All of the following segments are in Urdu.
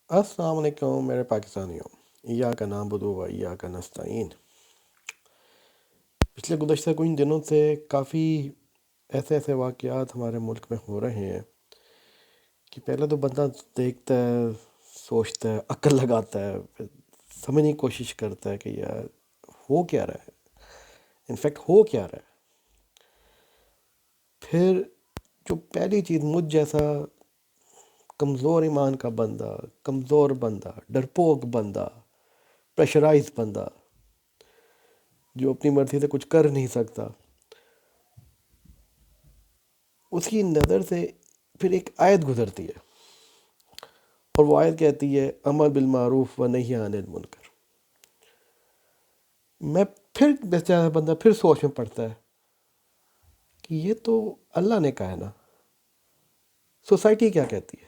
السلام علیکم میرے پاکستانیوں، ایاک نعبد و ایاک نستعین۔ پچھلے گزشتہ کچھ دنوں سے کافی ایسے واقعات ہمارے ملک میں ہو رہے ہیں کہ پہلے تو بندہ دیکھتا ہے، سوچتا ہے، عقل لگاتا ہے، پھر سمجھنے کی کوشش کرتا ہے کہ یار ہو کیا رہا ہے، انفیکٹ ہو کیا رہا ہے۔ پھر جو پہلی چیز، مجھ جیسا کمزور ایمان کا بندہ، کمزور بندہ، ڈرپوک بندہ، پریشرائز بندہ جو اپنی مرضی سے کچھ کر نہیں سکتا، اس کی نظر سے پھر ایک آیت گزرتی ہے، اور وہ آیت کہتی ہے امر بالمعروف و نہی عن المنکر۔ میں پھر بیچارہ بندہ پھر سوچ میں پڑتا ہے کہ یہ تو اللہ نے کہا ہے نا، سوسائٹی کیا کہتی ہے،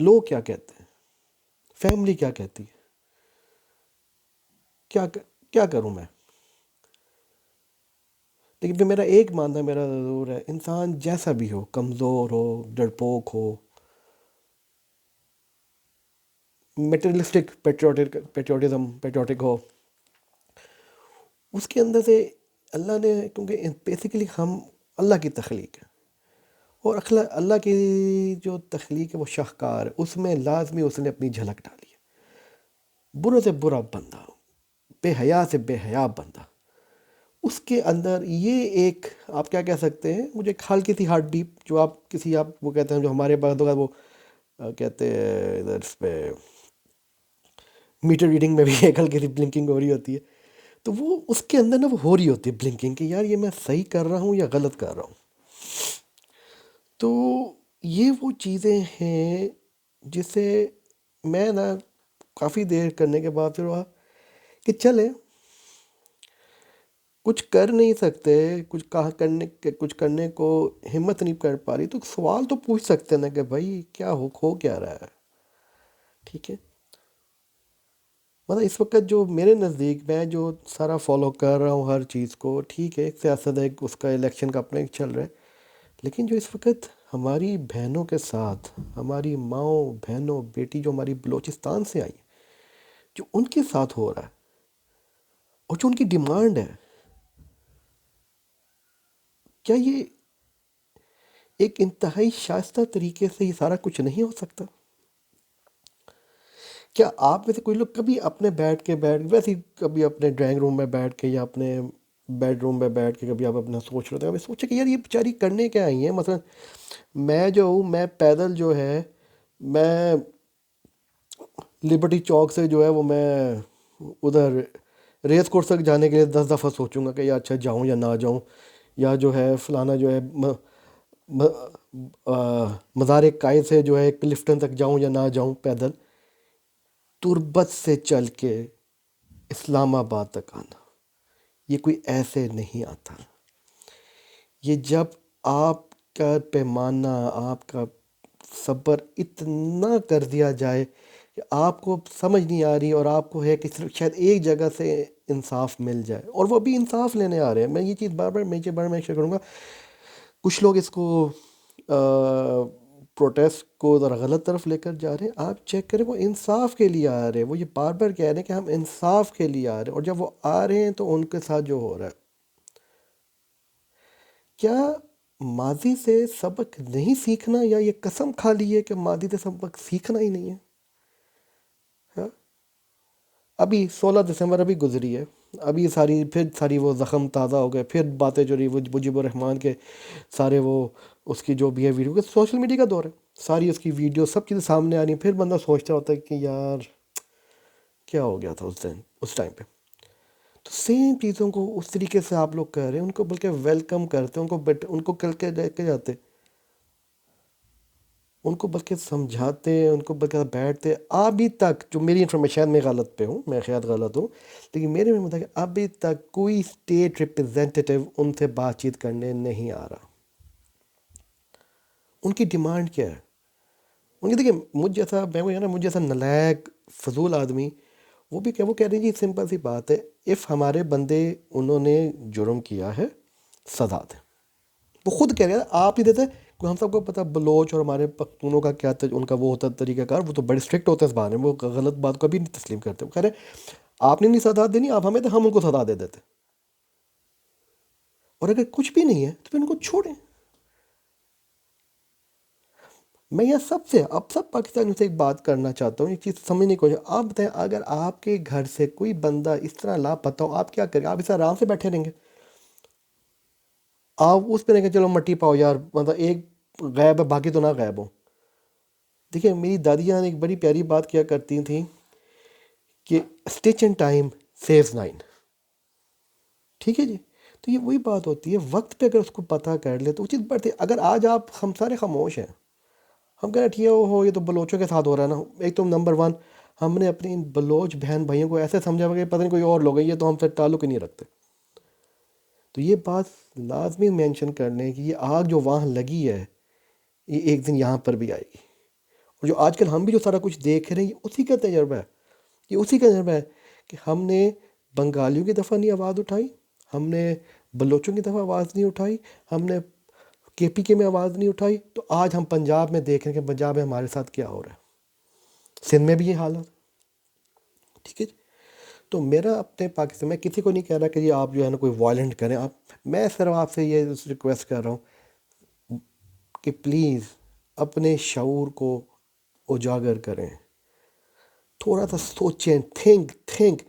لوگ کیا کہتے ہیں، فیملی کیا کہتی ہے، کیا کیا کروں میں؟ لیکن پھر میرا ایک ماننا میرا ضرور ہے، انسان جیسا بھی ہو، کمزور ہو، ڈرپوک ہو، میٹریلسٹک پیٹریوٹک ہو، اس کے اندر سے اللہ نے، کیونکہ بیسیکلی ہم اللہ کی تخلیق ہے، اور اللہ کی جو تخلیق ہے وہ شاہکار ہے، اس میں لازمی اس نے اپنی جھلک ڈالی ہے۔ برے سے برا بندہ، بے حیا سے بے حیا بندہ، اس کے اندر یہ ایک، آپ کیا کہہ سکتے ہیں، مجھے ایک ہلکی سی ہارٹ بیپ، جو آپ وہ کہتے ہیں، جو ہمارے بعد وہ کہتے ہیں ادھر اس پہ میٹر ریڈنگ میں بھی ایک ہلکی سی بلنکنگ ہو رہی ہوتی ہے، تو وہ اس کے اندر نا وہ ہو رہی ہوتی ہے بلنکنگ، کہ یار یہ میں صحیح کر رہا ہوں یا غلط کر رہا ہوں۔ تو یہ وہ چیزیں ہیں جسے میں نا کافی دیر کرنے کے بعد پھر ہوا کہ چلے کچھ کر نہیں سکتے، کچھ کرنے کو ہمت نہیں کر پا رہی، تو سوال تو پوچھ سکتے ہیں نا کہ بھائی کیا ہو کیا رہا ہے، ٹھیک ہے؟ مطلب اس وقت جو میرے نزدیک، میں جو سارا فالو کر رہا ہوں ہر چیز کو، ٹھیک ہے، ایک سیاست ہے، اس کا الیکشن کا اپنا ایک چل رہا ہے، لیکن جو اس وقت ہماری بہنوں کے ساتھ، ہماری ماؤں بہنوں بیٹی جو ہماری بلوچستان سے آئی، جو ان کے ساتھ ہو رہا ہے، اور جو ان کی ڈیمانڈ ہے، کیا یہ ایک انتہائی شائستہ طریقے سے یہ سارا کچھ نہیں ہو سکتا؟ کیا آپ میں سے کوئی لوگ کبھی اپنے ویسے ہی کبھی اپنے ڈرائنگ روم میں بیٹھ کے یا اپنے بیڈ روم میں بیٹھ کے کبھی آپ اپنا سوچ رہے تھے، سوچے کہ یار یہ بیچاری کرنے کیا آئی ہیں؟ مثلا میں جو ہوں، میں پیدل جو ہے، میں لبرٹی چوک سے جو ہے وہ میں ادھر ریس کورس تک جانے کے لیے 10 دفعہ سوچوں گا کہ یا اچھا جاؤں یا نہ جاؤں، یا جو ہے فلانا جو ہے مزار قائد سے جو ہے کلفٹن تک جاؤں یا نہ جاؤں پیدل، تربت سے چل کے اسلام آباد تک آنا، یہ کوئی ایسے نہیں آتا۔ یہ جب آپ کا پیمانہ، آپ کا صبر اتنا کر دیا جائے کہ آپ کو سمجھ نہیں آ رہی، اور آپ کو ہے کہ صرف شاید ایک جگہ سے انصاف مل جائے، اور وہ بھی انصاف لینے آ رہے ہیں۔ میں یہ چیز بار بار میں شیئر کروں گا، کچھ لوگ اس کو پروٹیسٹ کو ذرا غلط طرف لے کر جا رہے ہیں، آپ چیک کریں، وہ انصاف کے لیے آ رہے ہیں، وہ یہ بار بار کہہ رہے ہیں کہ ہم انصاف کے لیے آ رہے ہیں، اور جب وہ آ رہے ہیں تو ان کے ساتھ جو ہو رہا ہے، کیا ماضی سے سبق نہیں سیکھنا، یا یہ قسم کھا لی ہے کہ ماضی سے سبق سیکھنا ہی نہیں ہے؟ ہاں؟ ابھی 16 دسمبر ابھی گزری ہے، ابھی پھر ساری وہ زخم تازہ ہو گئے، پھر باتیں جو رہی وہ مجیب الرحمان کے سارے وہ اس کی جو بھی ہے ویڈیو، سوشل میڈیا کا دور ہے، ساری اس کی ویڈیو سب چیزیں سامنے آ رہی ہیں، پھر بندہ سوچتا ہوتا ہے کہ یار کیا ہو گیا تھا اس ٹائم پہ؟ تو سیم چیزوں کو اس طریقے سے آپ لوگ کہہ رہے ہیں، ان کو بلکہ ویلکم کرتے ہیں، ان کو کل کے لے کے جاتے، ان کو بلکہ سمجھاتے، ان کو بلکہ بیٹھتے۔ ابھی تک جو میری انفارمیشن، میں غلط پہ ہوں، میں خیال غلط ہوں، لیکن میرے میں مطلب ابھی تک کوئی اسٹیٹ ریپرزینٹیو ان سے بات چیت کرنے نہیں آ رہا۔ ان کی ڈیمانڈ کیا ہے؟ ان کی، دیکھیں، مجھ جیسا نلائق فضول آدمی، وہ کہہ رہے ہیں جی سمپل سی بات ہے، اف ہمارے بندے انہوں نے جرم کیا ہے، سزا دیں۔ وہ خود کہہ رہے ہیں، آپ ہی دیتے کوئی ہم سب کو پتہ بلوچ اور ہمارے پختونوں کا کیا ان کا وہ ہوتا ہے طریقہ کار، وہ تو بڑے اسٹرکٹ ہوتے ہیں اس بارے میں، وہ غلط بات کو کبھی نہیں تسلیم کرتے. خیر ہے، آپ نے نہیں سزا دینی، آپ ہمیں تو ہم ان کو سزا دے دیتے. اور اگر کچھ بھی نہیں ہے تو پھر ان کو چھوڑیں. میں یہ سب پاکستانیوں سے ایک بات کرنا چاہتا ہوں، ایک چیز سمجھنے کو. آپ بتائیں، اگر آپ کے گھر سے کوئی بندہ اس طرح لاپتہ ہو، آپ کیا کریں؟ آپ اس طرح آرام سے بیٹھے رہیں گے؟ آپ اس پہ رہیں گے چلو مٹی پاؤ یار، مطلب ایک غائب ہے باقی تو نہ غائب ہو. دیکھیں، میری دادی جان ایک بڑی پیاری بات کیا کرتی تھیں کہ اسٹچ اینڈ ٹائم سیوز 9. ٹھیک ہے جی. تو یہ وہی بات ہوتی ہے، وقت پہ اگر اس کو پتہ کر لے تو وہ چیز بڑھتی ہے. اگر آج ہم سارے خاموش ہیں، ہم کہہ رہے ٹھیک ہے ہو یہ تو بلوچوں کے ساتھ ہو رہا ہے نا. ایک تو نمبر ون، ہم نے اپنی ان بلوچ بہن بھائیوں کو ایسے سمجھا ہوا کہ پتہ نہیں کوئی اور لوگ ہیں، یہ تو ہم سے تعلق ہی نہیں رکھتے. تو یہ بات لازمی مینشن کر لیں کہ یہ آگ جو وہاں لگی ہے یہ ایک دن یہاں پر بھی آئے گی. اور جو آج کل ہم بھی جو سارا کچھ دیکھ رہے ہیں یہ اسی کا تجربہ ہے. یہ اسی کا تجربہ ہے کہ ہم نے بنگالیوں کی دفعہ نہیں آواز اٹھائی، ہم نے بلوچوں کی دفعہ آواز نہیں اٹھائی، ہم نے کے پی کے میں آواز نہیں اٹھائی. تو آج ہم پنجاب میں دیکھ رہے ہیں کہ پنجاب میں ہمارے ساتھ کیا ہو رہا ہے. سندھ میں بھی یہ حالت. ٹھیک ہے جی. تو میرا اپنے پاکستان میں کسی کو نہیں کہہ رہا کہ یہ آپ جو ہے نا کوئی وائلنٹ کریں. میں صرف آپ سے یہ ریکویسٹ کر رہا ہوں کہ پلیز اپنے شعور کو اجاگر کریں، تھوڑا سا سوچیں. تھنک.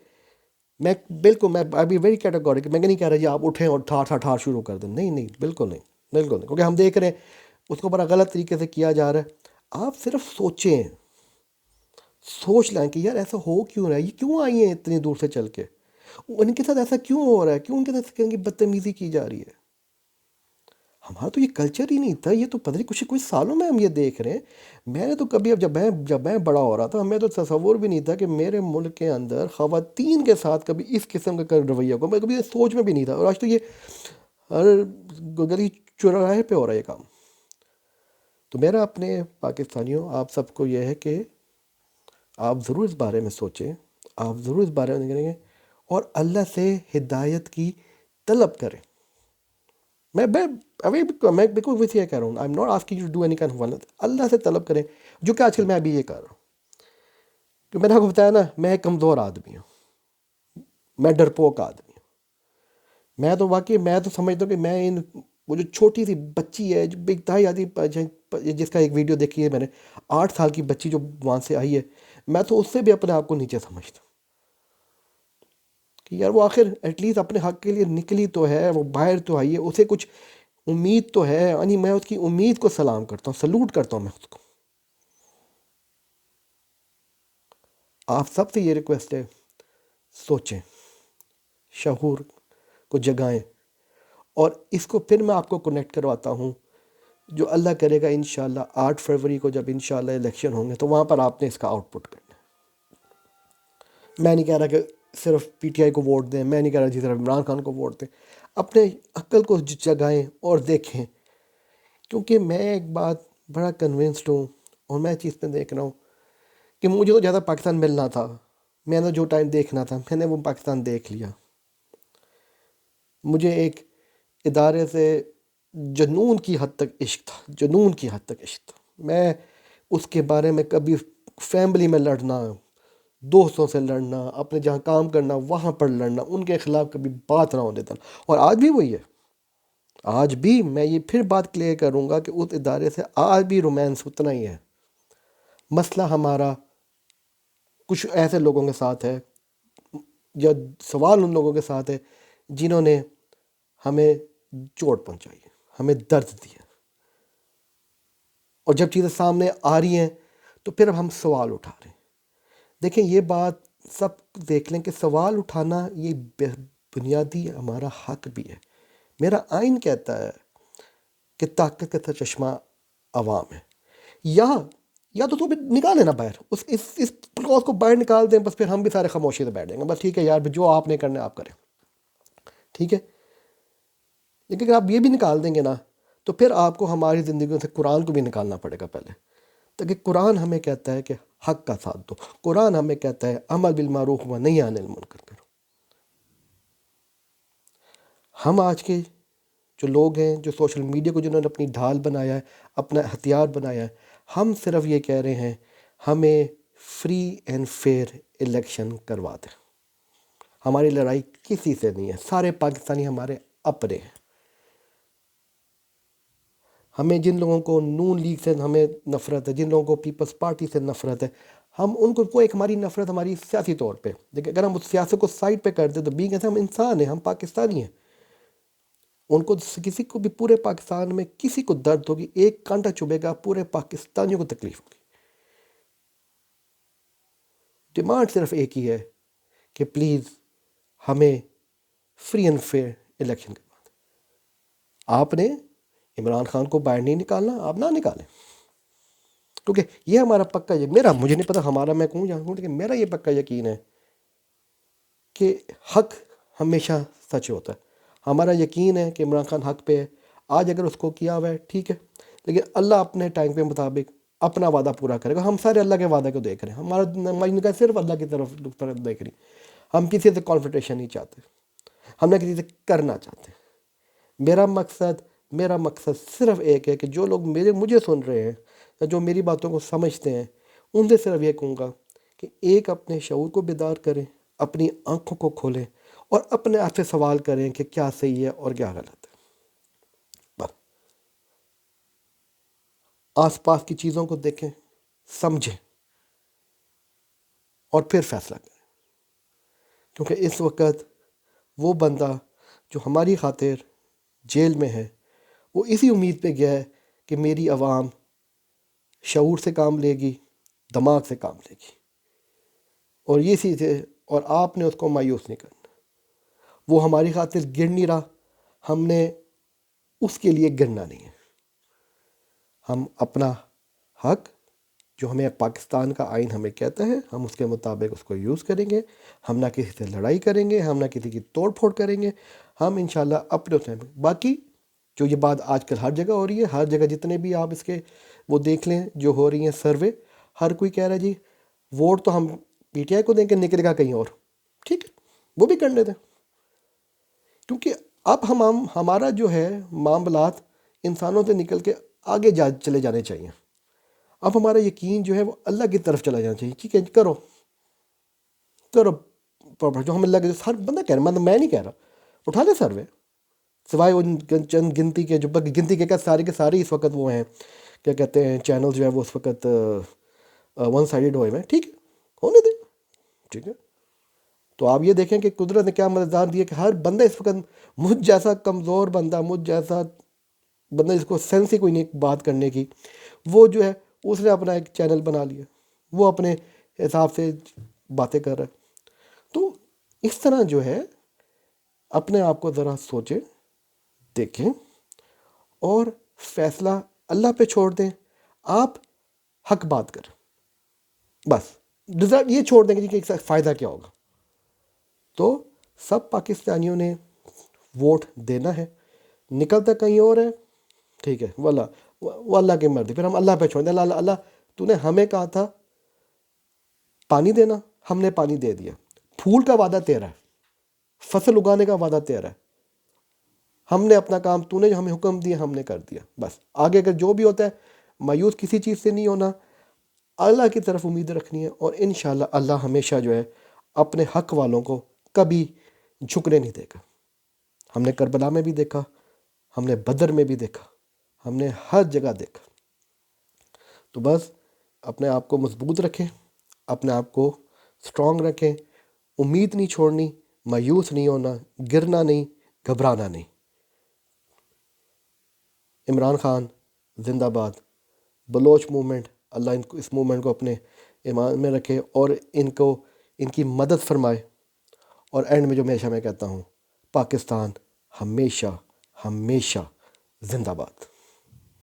میں ابھی ویری کیٹاگورک، میں نہیں کہہ رہا جی آپ اٹھیں اور ٹھار شروع کر دیں. نہیں، بالکل نہیں، بالکل نہیں. کیونکہ ہم دیکھ رہے ہیں اس کو بڑا غلط طریقے سے کیا جا رہا ہے. آپ صرف سوچ لیں کہ یار ایسا ہو کیوں رہا ہے، یہ کیوں آئی ہیں اتنی دور سے چل کے، ان کے ساتھ ایسا کیوں ہو رہا ہے، کیوں ان کے ساتھ بدتمیزی کی جا رہی ہے. ہمارا تو یہ کلچر ہی نہیں تھا. یہ تو پتہ نہیں کچھ سالوں میں ہم یہ دیکھ رہے ہیں. میں نے تو کبھی جب میں بڑا ہو رہا تھا ہمیں تو تصور بھی نہیں تھا کہ میرے ملک کے اندر خواتین کے ساتھ کبھی اس قسم کا رویہ کو، میں کبھی سوچ میں بھی نہیں تھا. اور آج تو یہ ہر گلی چوراہے پہ ہو رہا ہے یہ کام. تو میرا اپنے پاکستانیوں آپ سب کو یہ ہے کہ آپ ضرور اس بارے میں سوچیں، آپ ضرور اس بارے میں کریں گے اور اللہ سے ہدایت کی طلب کریں. میں بالکل ویسے یہ کہہ رہا ہوں، I am not asking you to do any kind of want. اللہ سے طلب کریں، جو کہ آج کل میں بھی یہ کر رہا ہوں. کہ میں نے آپ کو بتایا نا، میں ایک کمزور آدمی ہوں، میں ڈرپوک آدمی ہوں. میں تو واقعی میں تو سمجھتا ہوں کہ میں وہ جو چھوٹی سی بچی ہے جو انتہائی آدھی، جس کا ایک ویڈیو دیکھی ہے میں نے، 8 سال کی بچی جو وہاں سے آئی ہے، میں تو اس سے بھی اپنے آپ کو نیچے سمجھتا ہوں کہ یار وہ آخر ایٹ لیسٹ اپنے حق کے لیے نکلی تو ہے، وہ باہر تو آئی ہے، اسے کچھ امید تو ہے. یعنی میں اس کی امید کو سلام کرتا ہوں، سلوٹ کرتا ہوں میں اس کو. آپ سب سے یہ ریکویسٹ ہے، سوچیں، شعور کو جگائیں. اور اس کو پھر میں آپ کو کنیکٹ کرواتا ہوں، جو اللہ کرے گا انشاءاللہ 8 فروری کو جب انشاءاللہ الیکشن ہوں گے تو وہاں پر آپ نے اس کا آؤٹ پٹ کرنا ہے. میں نہیں کہہ رہا کہ صرف پی ٹی آئی کو ووٹ دیں، میں نہیں کہہ رہا جی صرف عمران خان کو ووٹ دیں. اپنے عقل کو جگائیں اور دیکھیں. کیونکہ میں ایک بات بڑا کنونسڈ ہوں، اور میں چیز پہ دیکھ رہا ہوں کہ مجھے تو زیادہ پاکستان ملنا تھا. میں نے جو ٹائم دیکھنا تھا میں نے وہ پاکستان دیکھ لیا. مجھے ایک ادارے سے جنون کی حد تک عشق تھا، جنون کی حد تک عشق تھا. میں اس کے بارے میں کبھی فیملی میں لڑنا، دوستوں سے لڑنا، اپنے جہاں کام کرنا وہاں پر لڑنا، ان کے خلاف کبھی بات نہ ہونے دیتا. اور آج بھی وہی ہے. آج بھی میں یہ پھر بات کلیئر کروں گا کہ اس ادارے سے آج بھی رومانس اتنا ہی ہے. مسئلہ ہمارا کچھ ایسے لوگوں کے ساتھ ہے، یا سوال ان لوگوں کے ساتھ ہے جنہوں نے ہمیں چوٹ پہنچائی ہے، ہمیں درد دیا. اور جب چیزیں سامنے آ رہی ہیں تو پھر اب ہم سوال اٹھا رہے ہیں. دیکھیں یہ بات سب دیکھ لیں کہ سوال اٹھانا یہ بنیادی ہمارا حق بھی ہے. میرا آئین کہتا ہے کہ طاقت کا چشمہ عوام ہے. یا تو نکال لینا باہر، اس کلاس کو باہر نکال دیں، بس پھر ہم بھی سارے خاموشی سے بیٹھ جائیں گے. بس ٹھیک ہے یار، جو آپ نے کرنا ہے آپ کریں. ٹھیک ہے. لیکن اگر آپ یہ بھی نکال دیں گے نا تو پھر آپ کو ہماری زندگیوں سے قرآن کو بھی نکالنا پڑے گا پہلے. تاکہ قرآن ہمیں کہتا ہے کہ حق کا ساتھ دو، قرآن ہمیں کہتا ہے عمل بالمعروف و نہی عن المنکر کرو. ہم آج کے جو لوگ ہیں جو سوشل میڈیا کو جنہوں نے اپنی ڈھال بنایا ہے، اپنا ہتھیار بنایا ہے، ہم صرف یہ کہہ رہے ہیں ہمیں فری اینڈ فیئر الیکشن کروا دیں۔ ہماری لڑائی کسی سے نہیں ہے، سارے پاکستانی ہمارے اپنے ہیں۔ ہمیں جن لوگوں کو نون لیگ سے ہمیں نفرت ہے، جن لوگوں کو پیپلز پارٹی سے نفرت ہے، ہم ان کو وہ ایک ہماری نفرت ہماری سیاسی طور پہ، لیکن اگر ہم اس سیاست کو سائڈ پہ کر دیں تو بھی کہتے ہیں ہم انسان ہیں، ہم پاکستانی ہیں۔ ان کو کسی کو بھی پورے پاکستان میں کسی کو درد ہوگی، ایک کانٹا چبھے گا، پورے پاکستانیوں کو تکلیف ہوگی۔ ڈیمانڈ صرف ایک ہی ہے کہ پلیز ہمیں فری اینڈ فیئر الیکشن کروا دیں۔ آپ نے عمران خان کو باہر نہیں نکالنا، آپ نہ نکالیں، کیونکہ یہ ہمارا پکا، یہ میرا، مجھے نہیں پتا ہمارا، میں کہوں یا کہوں، لیکن میرا یہ پکا یقین ہے کہ حق ہمیشہ سچ ہوتا ہے۔ ہمارا یقین ہے کہ عمران خان حق پہ ہے، آج اگر اس کو کیا ہوا ہے ٹھیک ہے، لیکن اللہ اپنے ٹائم کے مطابق اپنا وعدہ پورا کرے گا۔ ہم سارے اللہ کے وعدے کو دیکھ رہے ہیں، ہماری نگاہ صرف اللہ کی طرف دیکھ رہی۔ ہم کسی سے کانفرنٹیشن نہیں چاہتے، ہم نہ کسی سے کرنا چاہتے۔ میرا مقصد صرف ایک ہے کہ جو لوگ مجھے سن رہے ہیں یا جو میری باتوں کو سمجھتے ہیں، ان سے صرف یہ کہوں گا کہ ایک اپنے شعور کو بیدار کریں، اپنی آنکھوں کو کھولیں اور اپنے آپ سے سوال کریں کہ کیا صحیح ہے اور کیا غلط ہے۔ بس آس پاس کی چیزوں کو دیکھیں، سمجھیں اور پھر فیصلہ کریں، کیونکہ اس وقت وہ بندہ جو ہماری خاطر جیل میں ہے، وہ اسی امید پہ گیا ہے کہ میری عوام شعور سے کام لے گی، دماغ سے کام لے گی، اور یہ چیز ہے، اور آپ نے اس کو مایوس نہیں کرنا۔ وہ ہماری خاطر گر نہیں رہا، ہم نے اس کے لیے گرنا نہیں ہے۔ ہم اپنا حق جو ہمیں پاکستان کا آئین ہمیں کہتا ہے، ہم اس کے مطابق اس کو یوز کریں گے۔ ہم نہ کسی سے لڑائی کریں گے، ہم نہ کسی کی توڑ پھوڑ کریں گے، ہم انشاءاللہ اپنے اس میں۔ باقی جو یہ بات آج کل ہر جگہ ہو رہی ہے، ہر جگہ جتنے بھی آپ اس کے وہ دیکھ لیں جو ہو رہی ہیں سروے، ہر کوئی کہہ رہا ہے جی ووٹ تو ہم پی ٹی آئی کو دیں گے، نکلے گا کہیں اور۔ ٹھیک ہے، وہ بھی کرنے دیں، کیونکہ اب ہمارا جو ہے معاملات انسانوں سے نکل کے آگے چلے جانے چاہیے۔ اب ہمارا یقین جو ہے وہ اللہ کی طرف چلا جانا چاہیے۔ ٹھیک ہے، کرو جو ہم اللہ کے، ہر بندہ کہہ رہا ہے، میں نہیں کہہ رہا، اٹھا لیں سروے، سوائے ان چند گنتی کے، جو گنتی کے سارے کے سارے اس وقت وہ ہیں، کیا کہتے ہیں، چینل جو ہے وہ اس وقت ون سائیڈڈ ہوئے ہیں۔ ٹھیک ہے، ہونے دیں، ٹھیک ہے۔ تو آپ یہ دیکھیں کہ قدرت نے کیا مددگار دیا کہ ہر بندہ اس وقت، مجھ جیسا کمزور بندہ، مجھ جیسا بندہ جس کو سینس ہی کوئی نہیں بات کرنے کی، وہ جو ہے اس نے اپنا ایک چینل بنا لیا، وہ اپنے حساب سے باتیں کر رہا ہے۔ تو اس طرح جو ہے اپنے آپ کو ذرا سوچیں، دیکھیں اور فیصلہ اللہ پہ چھوڑ دیں۔ آپ حق بات کریں، بس یہ چھوڑ دیں گے کہ فائدہ کیا ہوگا۔ تو سب پاکستانیوں نے ووٹ دینا ہے، نکلتا کہیں اور ہے، ٹھیک ہے، وہ اللہ کی مرضی، پھر ہم اللہ پہ چھوڑ دیں۔ اللہ تو نے ہمیں کہا تھا پانی دینا، ہم نے پانی دے دیا، پھول کا وعدہ تیرا ہے، فصل اگانے کا وعدہ تیرا ہے، ہم نے اپنا کام، تو نے جو ہمیں حکم دیا ہم نے کر دیا، بس آگے اگر جو بھی ہوتا ہے مایوس کسی چیز سے نہیں ہونا، اللہ کی طرف امید رکھنی ہے، اور انشاءاللہ اللہ ہمیشہ جو ہے اپنے حق والوں کو کبھی جھکنے نہیں دے گا۔ ہم نے کربلا میں بھی دیکھا، ہم نے بدر میں بھی دیکھا، ہم نے ہر جگہ دیکھا۔ تو بس اپنے آپ کو مضبوط رکھیں، اپنے آپ کو سٹرونگ رکھیں، امید نہیں چھوڑنی، مایوس نہیں ہونا، گرنا نہیں، گھبرانا نہیں۔ عمران خان زندہ باد، بلوچ موومنٹ، اللہ اس موومنٹ کو اپنے ایمان میں رکھے اور ان کی مدد فرمائے، اور اینڈ میں جو ہمیشہ میں کہتا ہوں، پاکستان ہمیشہ ہمیشہ زندہ باد۔